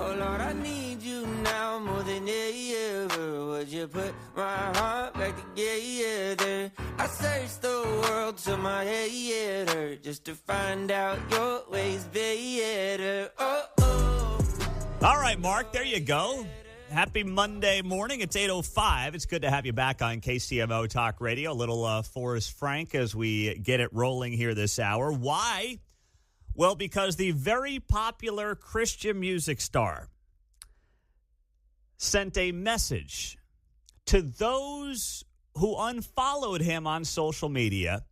Oh Lord, I need you now more than ever. Would you put my heart back together? I searched the world till my head hurt just to find out your ways better. Oh, oh. All right, Mark, there you go. Happy Monday morning. It's 8:05. It's good to have you back on KCMO Talk Radio. A little Forrest Frank as we get it rolling here this hour. Why? Well, because the very popular Christian music star sent a message to those who unfollowed him on social media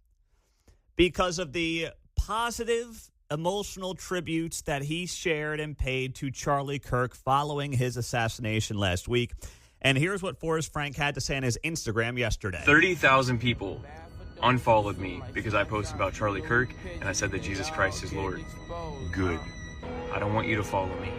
because of the positive emotional tributes that he shared and paid to Charlie Kirk following his assassination last week. And here's what Forrest Frank had to say on his Instagram yesterday. 30,000 people unfollowed me because I posted about Charlie Kirk and I said that Jesus Christ is Lord. Good. I don't want you to follow me.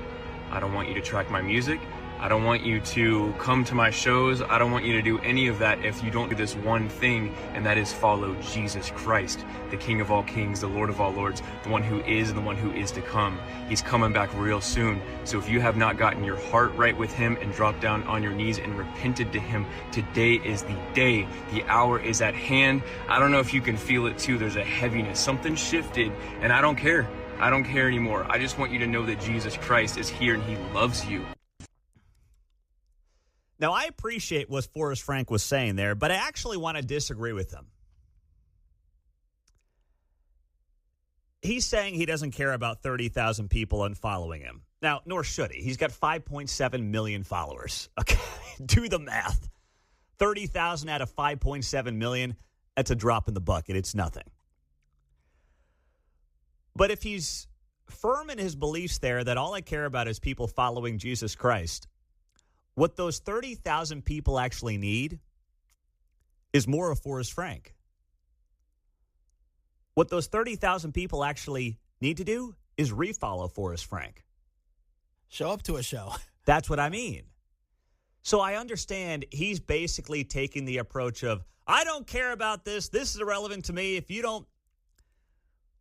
I don't want you to track my music. I don't want you to come to my shows. I don't want you to do any of that if you don't do this one thing, and that is follow Jesus Christ, the King of all kings, the Lord of all lords, the one who is and the one who is to come. He's coming back real soon. So if you have not gotten your heart right with him and dropped down on your knees and repented to him, today is the day. The hour is at hand. I don't know if you can feel it too. There's a heaviness. Something shifted, and I don't care. I don't care anymore. I just want you to know that Jesus Christ is here and he loves you. Now, I appreciate what Forrest Frank was saying there, but I actually want to disagree with him. He's saying he doesn't care about 30,000 people unfollowing him. Now, nor should he. He's got 5.7 million followers. Okay, do the math. 30,000 out of 5.7 million, that's a drop in the bucket. It's nothing. But if he's firm in his beliefs there that all I care about is people following Jesus Christ, what those 30,000 people actually need is more of Forrest Frank. What those 30,000 people actually need to do is refollow Forrest Frank. Show up to a show. That's what I mean. So I understand he's basically taking the approach of, I don't care about this. This is irrelevant to me. If you don't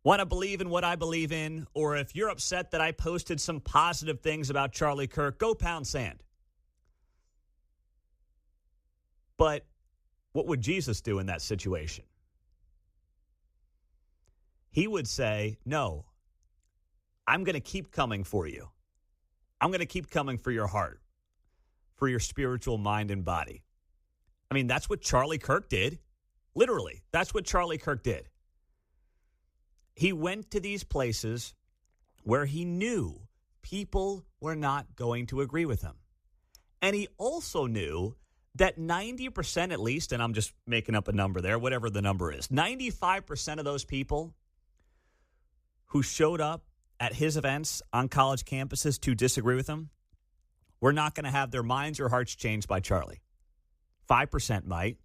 want to believe in what I believe in, or if you're upset that I posted some positive things about Charlie Kirk, go pound sand. But what would Jesus do in that situation? He would say, no, I'm going to keep coming for you. I'm going to keep coming for your heart, for your spiritual mind and body. I mean, that's what Charlie Kirk did. Literally, that's what Charlie Kirk did. He went to these places where he knew people were not going to agree with him. And he also knew that 90% at least, and I'm just making up a number there, whatever the number is, 95% of those people who showed up at his events on college campuses to disagree with him were not going to have their minds or hearts changed by Charlie. 5% might.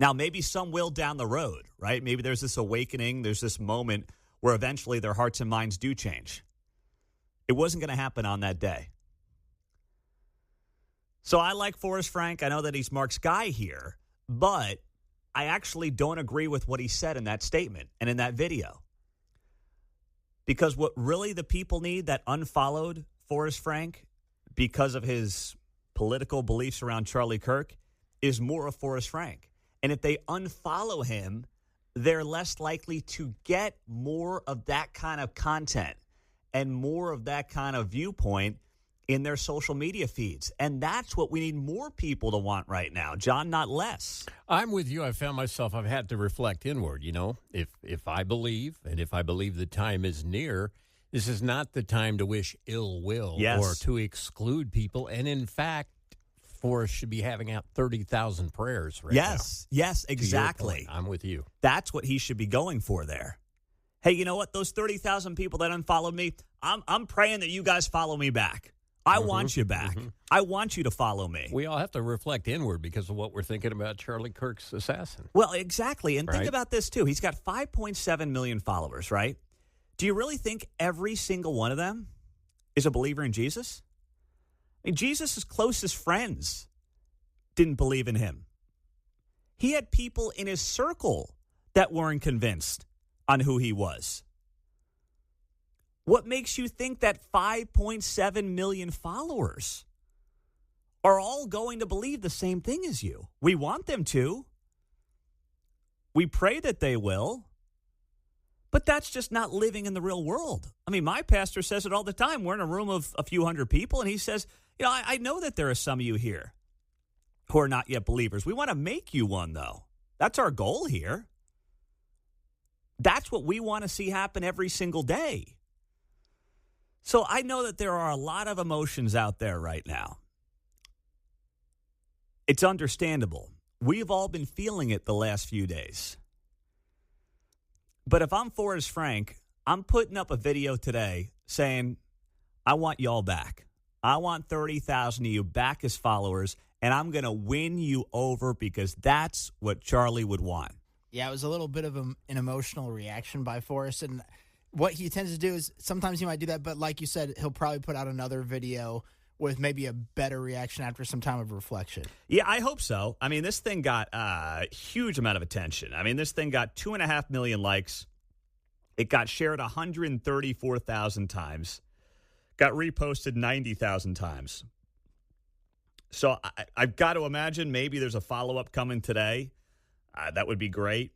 Now, maybe some will down the road, right? Maybe there's this awakening, there's this moment where eventually their hearts and minds do change. It wasn't going to happen on that day. So I like Forrest Frank. I know that he's Mark's guy here, but I actually don't agree with what he said in that statement and in that video. Because what really the people need that unfollowed Forrest Frank because of his political beliefs around Charlie Kirk is more of Forrest Frank. And if they unfollow him, they're less likely to get more of that kind of content and more of that kind of viewpoint in their social media feeds. And that's what we need more people to want right now, John, not less. I'm with you. I found myself, I've had to reflect inward, you know. If I believe, and if I believe the time is near, this is not the time to wish ill will or to exclude people. And in fact, Forrest should be having out 30,000 prayers right now. Yes, exactly. I'm with you. That's what he should be going for there. Hey, you know what? Those 30,000 people that unfollowed me, I'm praying that you guys follow me back. I want you back. I want you to follow me. We all have to reflect inward because of what we're thinking about Charlie Kirk's assassin. Well, exactly. And think about this, too. He's got 5.7 million followers, right? Do you really think every single one of them is a believer in Jesus? I mean, Jesus' closest friends didn't believe in him. He had people in his circle that weren't convinced on who he was. What makes you think that 5.7 million followers are all going to believe the same thing as you? We want them to. We pray that they will. But that's just not living in the real world. I mean, my pastor says it all the time. We're in a room of a few hundred people, and he says, I know that there are some of you here who are not yet believers. We want to make you one, though. That's our goal here. That's what we want to see happen every single day. So I know that there are a lot of emotions out there right now. It's understandable. We've all been feeling it the last few days. But if I'm Forrest Frank, I'm putting up a video today saying, I want y'all back. I want 30,000 of you back as followers, and I'm going to win you over because that's what Charlie would want. Yeah, it was a little bit of an emotional reaction by Forrest, and what he tends to do is sometimes he might do that, but like you said, he'll probably put out another video with maybe a better reaction after some time of reflection. Yeah, I hope so. I mean, this thing got a huge amount of attention. I mean, this thing got 2.5 million likes. It got shared 134,000 times. Got reposted 90,000 times. So I've got to imagine maybe there's a follow-up coming today. That would be great.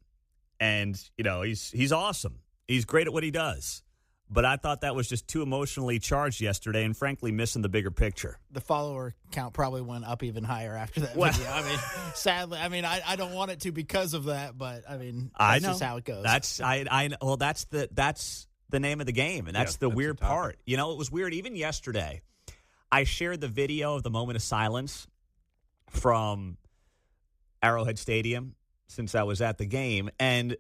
And, he's awesome. He's great at what he does. But I thought that was just too emotionally charged yesterday and, frankly, missing the bigger picture. The follower count probably went up even higher after that video. I mean, sadly, I don't want it to because of that, but, that's just how it goes. That's the name of the game, and that's the weird part. It was weird. Even yesterday, I shared the video of the moment of silence from Arrowhead Stadium since I was at the game, and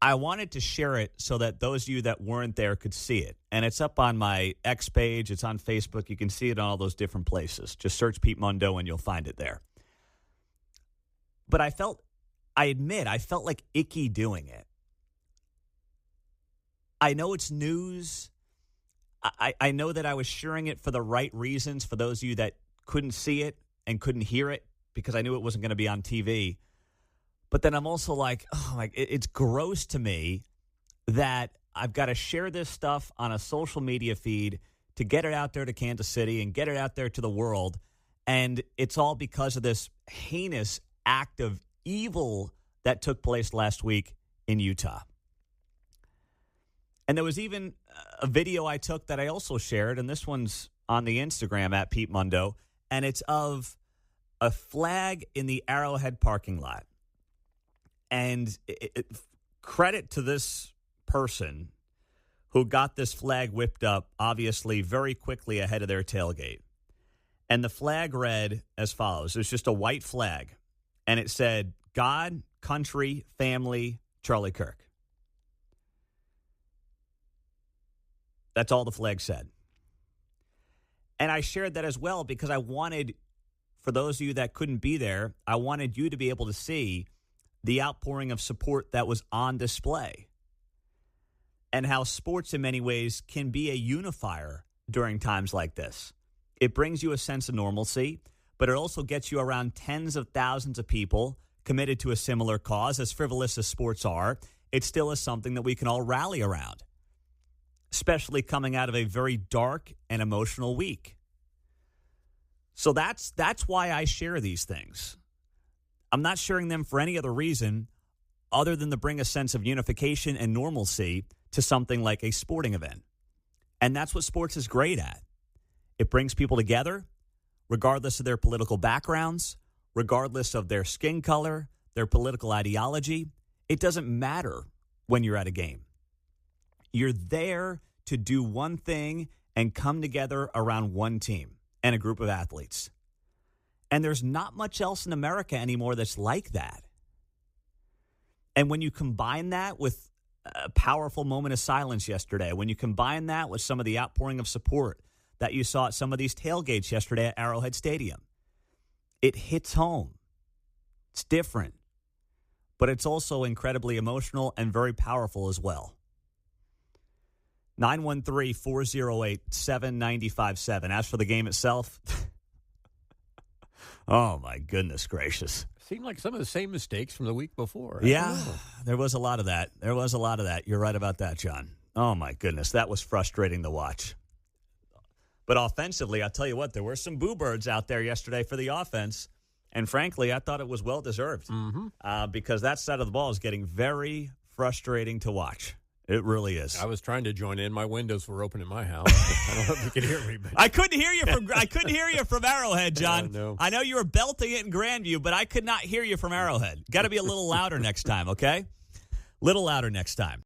I wanted to share it so that those of you that weren't there could see it. And it's up on my X page. It's on Facebook. You can see it on all those different places. Just search Pete Mundo and you'll find it there. But I felt like icky doing it. I know it's news. I know that I was sharing it for the right reasons for those of you that couldn't see it and couldn't hear it because I knew it wasn't going to be on TV. But then I'm also like, it's gross to me that I've got to share this stuff on a social media feed to get it out there to Kansas City and get it out there to the world. And it's all because of this heinous act of evil that took place last week in Utah. And there was even a video I took that I also shared, and this one's on the Instagram at Pete Mundo, and it's of a flag in the Arrowhead parking lot. And credit to this person who got this flag whipped up, obviously, very quickly ahead of their tailgate. And the flag read as follows. It was just a white flag. And it said, God, country, family, Charlie Kirk. That's all the flag said. And I shared that as well because I wanted, for those of you that couldn't be there, I wanted you to be able to see the outpouring of support that was on display and how sports in many ways can be a unifier during times like this. It brings you a sense of normalcy, but it also gets you around tens of thousands of people committed to a similar cause. As frivolous as sports are, it still is something that we can all rally around, especially coming out of a very dark and emotional week. So that's why I share these things. I'm not sharing them for any other reason other than to bring a sense of unification and normalcy to something like a sporting event. And that's what sports is great at. It brings people together, regardless of their political backgrounds, regardless of their skin color, their political ideology. It doesn't matter when you're at a game. You're there to do one thing and come together around one team and a group of athletes. And there's not much else in America anymore that's like that. And when you combine that with a powerful moment of silence yesterday, when you combine that with some of the outpouring of support that you saw at some of these tailgates yesterday at Arrowhead Stadium, it hits home. It's different, but it's also incredibly emotional and very powerful as well. 913-408-7957. As for the game itself, oh, my goodness gracious. Seemed like some of the same mistakes from the week before. Yeah, there was a lot of that. You're right about that, John. Oh, my goodness. That was frustrating to watch. But offensively, I'll tell you what, there were some boo birds out there yesterday for the offense. And frankly, I thought it was well-deserved because that side of the ball is getting very frustrating to watch. It really is. I was trying to join in. My windows were open in my house. I don't know if you can hear me. But. I couldn't hear you from Arrowhead, John. No. I know you were belting it in Grandview, but I could not hear you from Arrowhead. Got to be a little louder next time, okay? Little louder next time.